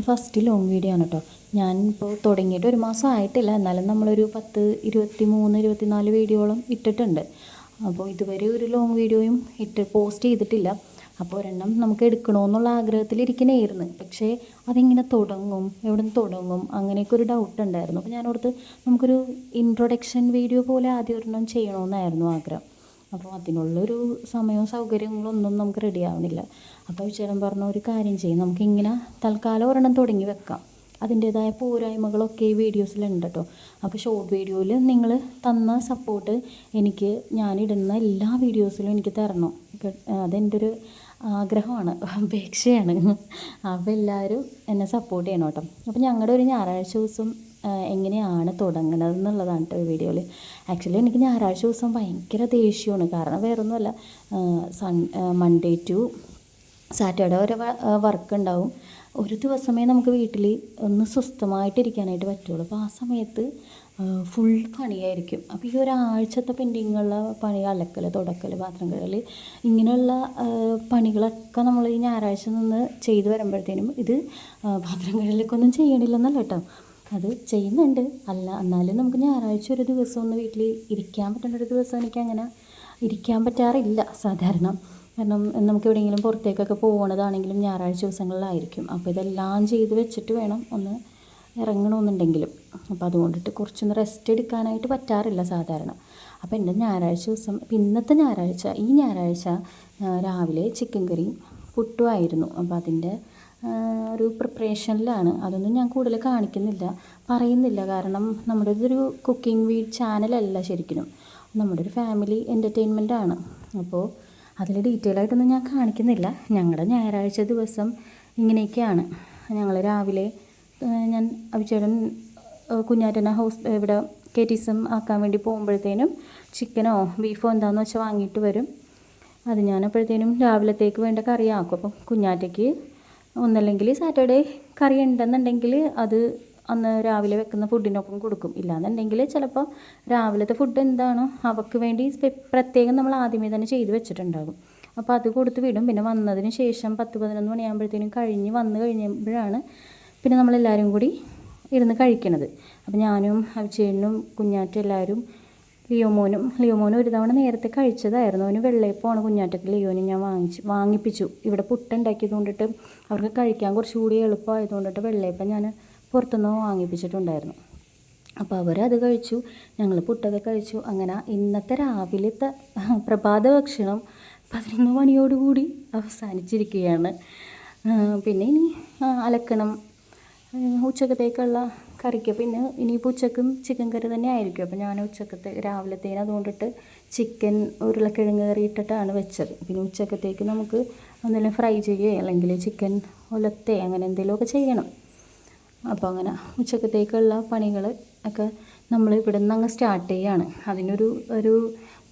ഇതെൻ്റെ first long video ആണ് കേട്ടോ. ഞാനിപ്പോൾ തുടങ്ങിയിട്ട് ഒരു മാസം ആയിട്ടില്ല, എന്നാലും നമ്മളൊരു 23-24 വീഡിയോളം ഇട്ടിട്ടുണ്ട്. അപ്പോൾ ഇതുവരെ ഒരു ലോങ് വീഡിയോയും പോസ്റ്റ് ചെയ്തിട്ടില്ല. അപ്പോൾ ഒരെണ്ണം നമുക്ക് എടുക്കണമെന്നുള്ള ആഗ്രഹത്തിലിരിക്കണമായിരുന്നു. പക്ഷേ അതെങ്ങനെ തുടങ്ങും, എവിടെ നിന്ന് തുടങ്ങും, അങ്ങനെയൊക്കെ ഒരു ഡൗട്ട് ഉണ്ടായിരുന്നു. അപ്പോൾ ഞാനോർത്ത് നമുക്കൊരു ഇൻട്രൊഡക്ഷൻ വീഡിയോ പോലെ ആദ്യം ഒരെണ്ണം ചെയ്യണമെന്നായിരുന്നു ആഗ്രഹം. അപ്പോൾ അതിനുള്ളൊരു സമയവും സൗകര്യങ്ങളൊന്നും നമുക്ക് റെഡി ആവണില്ല. അപ്പോൾ ചേട്ടൻ പറഞ്ഞ ഒരു കാര്യം ചെയ്യും, നമുക്കിങ്ങനെ തൽക്കാലം ഒരെണ്ണം തുടങ്ങി വെക്കാം. അതിൻ്റേതായ പോരായ്മകളൊക്കെ ഈ വീഡിയോസിലുണ്ട് കേട്ടോ. അപ്പോൾ ഷോർട്ട് വീഡിയോയിൽ നിങ്ങൾ തന്ന സപ്പോർട്ട് എനിക്ക് ഞാനിടുന്ന എല്ലാ വീഡിയോസിലും എനിക്ക് തരണം. അതെൻ്റെ ഒരു ആഗ്രഹമാണ്, അപേക്ഷയാണ്. അപ്പോൾ എല്ലാവരും എന്നെ സപ്പോർട്ട് ചെയ്യണം കേട്ടോ. അപ്പോൾ ഞങ്ങളുടെ ഒരു ഞായറാഴ്ച ദിവസം എങ്ങനെയാണ് തുടങ്ങുന്നത് എന്നുള്ളതാണ് കേട്ടോ ഈ വീഡിയോയിൽ. ആക്ച്വലി എനിക്ക് ഞായറാഴ്ച ദിവസം ഭയങ്കര ദേഷ്യമാണ്. കാരണം വേറൊന്നുമല്ല, മൺഡേ ടു സാറ്റർഡേ വരെ വർക്ക് ഉണ്ടാവും. ഒരു ദിവസമേ നമുക്ക് വീട്ടിൽ ഒന്ന് സ്വസ്ഥമായിട്ടിരിക്കാനായിട്ട് പറ്റുള്ളൂ. അപ്പോൾ ആ സമയത്ത് ഫുൾ പണിയായിരിക്കും. അപ്പോൾ ഈ ഒരാഴ്ചത്തെ പെൻഡിങ്ങുള്ള പണി, അലക്കൽ, തുടക്കൽ, പാത്രം കഴുകൽ, ഇങ്ങനെയുള്ള പണികളൊക്കെ നമ്മൾ ഈ ഞായറാഴ്ച നിന്ന് ചെയ്ത് വരുമ്പോഴത്തേനും ഇത് പാത്രം കഴുകലൊക്കെ ഒന്നും ചെയ്യണില്ലെന്നല്ല കേട്ടോ, അത് ചെയ്യുന്നുണ്ട്. എന്നാലും നമുക്ക് ഞായറാഴ്ച ഒരു ദിവസം ഒന്ന് വീട്ടിൽ ഇരിക്കാൻ പറ്റുന്ന ഒരു ദിവസം എനിക്കങ്ങനെ ഇരിക്കാൻ പറ്റാറില്ല സാധാരണ. കാരണം നമുക്ക് എവിടെയെങ്കിലും പുറത്തേക്കൊക്കെ പോകണതാണെങ്കിലും ഞായറാഴ്ച ദിവസങ്ങളിലായിരിക്കും. അപ്പോൾ ഇതെല്ലാം ചെയ്ത് വെച്ചിട്ട് വേണം ഒന്ന് ഇറങ്ങണമെന്നുണ്ടെങ്കിലും. അപ്പോൾ അതുകൊണ്ടിട്ട് കുറച്ചൊന്ന് റെസ്റ്റ് എടുക്കാനായിട്ട് പറ്റാറില്ല സാധാരണ. അപ്പോൾ എൻ്റെ ഞായറാഴ്ച ദിവസം, ഇന്നത്തെ ഞായറാഴ്ച, ഈ ഞായറാഴ്ച രാവിലെ ചിക്കൻ കറിയും പുട്ടുമായിരുന്നു. അപ്പോൾ അതിൻ്റെ ഒരു പ്രിപ്പറേഷനിലാണ്. അതൊന്നും ഞാൻ കൂടുതൽ പറയുന്നില്ല. കാരണം നമ്മുടെ ഇതൊരു കുക്കിംഗ് ചാനലല്ല ശരിക്കും, നമ്മുടെ ഒരു ഫാമിലി എൻ്റർടൈൻമെൻറ്റാണ്. അപ്പോൾ അതിൽ ഡീറ്റെയിൽ ആയിട്ടൊന്നും ഞാൻ കാണിക്കുന്നില്ല. ഞങ്ങളുടെ ഞായറാഴ്ച ദിവസം ഇങ്ങനെയൊക്കെയാണ്. ഞങ്ങൾ രാവിലെ ഞാൻ അഭിചേട്ടൻ കുഞ്ഞാറ്റനെ ഇവിടെ കേറ്റീസം ആക്കാൻ വേണ്ടി പോകുമ്പോഴത്തേനും ചിക്കനോ ബീഫോ എന്താണെന്ന് വെച്ചാൽ വാങ്ങിയിട്ട് വരും. അത് ഞാനപ്പോഴത്തേനും രാവിലത്തേക്ക് വേണ്ട കറി ആക്കും. അപ്പം കുഞ്ഞാറ്റയ്ക്ക് ഒന്നല്ലെങ്കിൽ സാറ്റർഡേ കറി ഉണ്ടെന്നുണ്ടെങ്കിൽ അത് അന്ന് രാവിലെ വെക്കുന്ന ഫുഡിനൊപ്പം കൊടുക്കും. ഇല്ലാന്നുണ്ടെങ്കിൽ ചിലപ്പോൾ രാവിലത്തെ ഫുഡ് എന്താണോ അവൾക്ക് വേണ്ടി പ്രത്യേകം നമ്മൾ ആദ്യമേ തന്നെ ചെയ്ത് വെച്ചിട്ടുണ്ടാകും. അപ്പോൾ അത് കൊടുത്ത് വിടും. പിന്നെ വന്നതിന് ശേഷം 10-11 മണിയാകുമ്പോഴത്തേനും വന്നു കഴിഞ്ഞപ്പോഴാണ് പിന്നെ നമ്മളെല്ലാവരും കൂടി ഇരുന്ന് കഴിക്കണത്. അപ്പോൾ ഞാനും അഭിചേട്ടനും കുഞ്ഞാറ്റും എല്ലാവരും ലിയോമോനും ഒരു തവണ നേരത്തെ കഴിച്ചതായിരുന്നു. അവന് വെള്ളയപ്പമാണ് കുഞ്ഞാറ്റക്ക് ലിയോനും ഞാൻ വാങ്ങിപ്പിച്ചു. ഇവിടെ പുട്ടുണ്ടാക്കിയത് കൊണ്ടിട്ട് അവർക്ക് കഴിക്കാൻ കുറച്ചുകൂടി എളുപ്പമായതുകൊണ്ടിട്ട് വെള്ളയപ്പം ഞാൻ പുറത്തുനിന്ന് വാങ്ങിപ്പിച്ചിട്ടുണ്ടായിരുന്നു. അപ്പോൾ അവരത് കഴിച്ചു, ഞങ്ങൾ പുട്ടൊക്കെ കഴിച്ചു. അങ്ങനെ ഇന്നത്തെ രാവിലത്തെ പ്രഭാത ഭക്ഷണം 11 മണിയോടുകൂടി അവസാനിച്ചിരിക്കുകയാണ്. പിന്നെ ഇനി അലക്കണം, ഉച്ചക്കത്തേക്കുള്ള കറിക്ക്. പിന്നെ ഇനിയിപ്പോൾ ഉച്ചക്കും ചിക്കൻ കറി തന്നെ ആയിരിക്കും. അപ്പോൾ ഞാൻ രാവിലത്തേന് അതുകൊണ്ടിട്ട് ചിക്കൻ ഉരുളക്കിഴങ്ങ് കറി ഇട്ടിട്ടാണ് വെച്ചത്. പിന്നെ ഉച്ചക്കത്തേക്ക് നമുക്ക് എന്തെങ്കിലും ഫ്രൈ ചെയ്യുകയോ അല്ലെങ്കിൽ ചിക്കൻ ഉലത്തേ അങ്ങനെ എന്തെങ്കിലുമൊക്കെ ചെയ്യണം. അപ്പോൾ അങ്ങനെ ഉച്ചക്കത്തേക്കുള്ള പണികൾ ഒക്കെ നമ്മൾ ഇവിടെ നിന്ന് അങ്ങ് സ്റ്റാർട്ട് ചെയ്യുകയാണ്. അതിനൊരു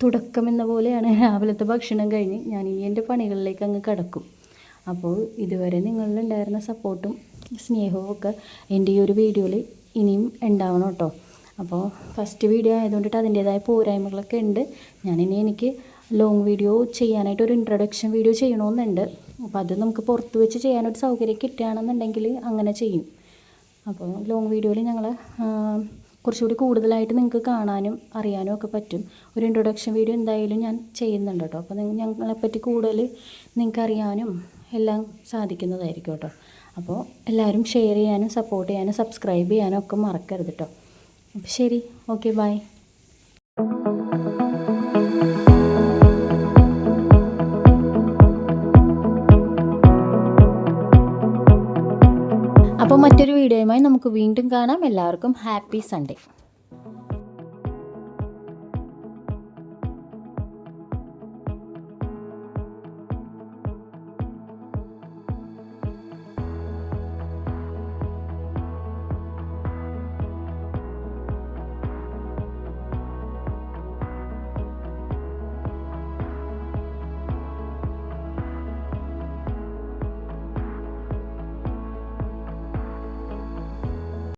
തുടക്കം എന്ന പോലെയാണ് രാവിലത്തെ ഭക്ഷണം കഴിഞ്ഞ് ഞാൻ ഇനി എൻ്റെ പണികളിലേക്ക് അങ്ങ് കിടക്കും. അപ്പോൾ ഇതുവരെ നിങ്ങളിലുണ്ടായിരുന്ന സപ്പോർട്ടും സ്നേഹവും ഒക്കെ എൻ്റെ ഈ ഒരു വീഡിയോയിൽ ഇനിയും ഉണ്ടാവണം കേട്ടോ. അപ്പോൾ ഫസ്റ്റ് വീഡിയോ ആയതുകൊണ്ടിട്ട് അതിൻ്റേതായ പോരായ്മകളൊക്കെ ഉണ്ട്. എനിക്ക് ലോങ് വീഡിയോ ചെയ്യാനായിട്ട് ഒരു ഇൻട്രൊഡക്ഷൻ വീഡിയോ ചെയ്യണമെന്നുണ്ട്. അപ്പോൾ അത് നമുക്ക് പുറത്ത് വെച്ച് ചെയ്യാനൊരു സൗകര്യം കിട്ടുകയാണെന്നുണ്ടെങ്കിൽ അങ്ങനെ ചെയ്യും. അപ്പോൾ ലോങ് വീഡിയോയിൽ ഞങ്ങൾ കുറച്ചുകൂടി കൂടുതലായിട്ട് നിങ്ങൾക്ക് കാണാനും അറിയാനും ഒക്കെ പറ്റും. ഒരു ഇൻട്രൊഡക്ഷൻ വീഡിയോ എന്തായാലും ഞാൻ ചെയ്യുന്നുണ്ട് കേട്ടോ. അപ്പോൾ ഞങ്ങളെപ്പറ്റി കൂടുതൽ നിങ്ങൾക്ക് അറിയാനും എല്ലാം സാധിക്കുന്നതായിരിക്കും കേട്ടോ. അപ്പോൾ എല്ലാവരും ഷെയർ ചെയ്യാനും സപ്പോർട്ട് ചെയ്യാനും സബ്സ്ക്രൈബ് ചെയ്യാനും ഒക്കെ മറക്കരുത് കേട്ടോ. അപ്പോൾ ശരി, ഓക്കെ, ബൈ. അപ്പോൾ മറ്റൊരു വീഡിയോയുമായി നമുക്ക് വീണ്ടും കാണാം. എല്ലാവർക്കും ഹാപ്പി സൺഡേ.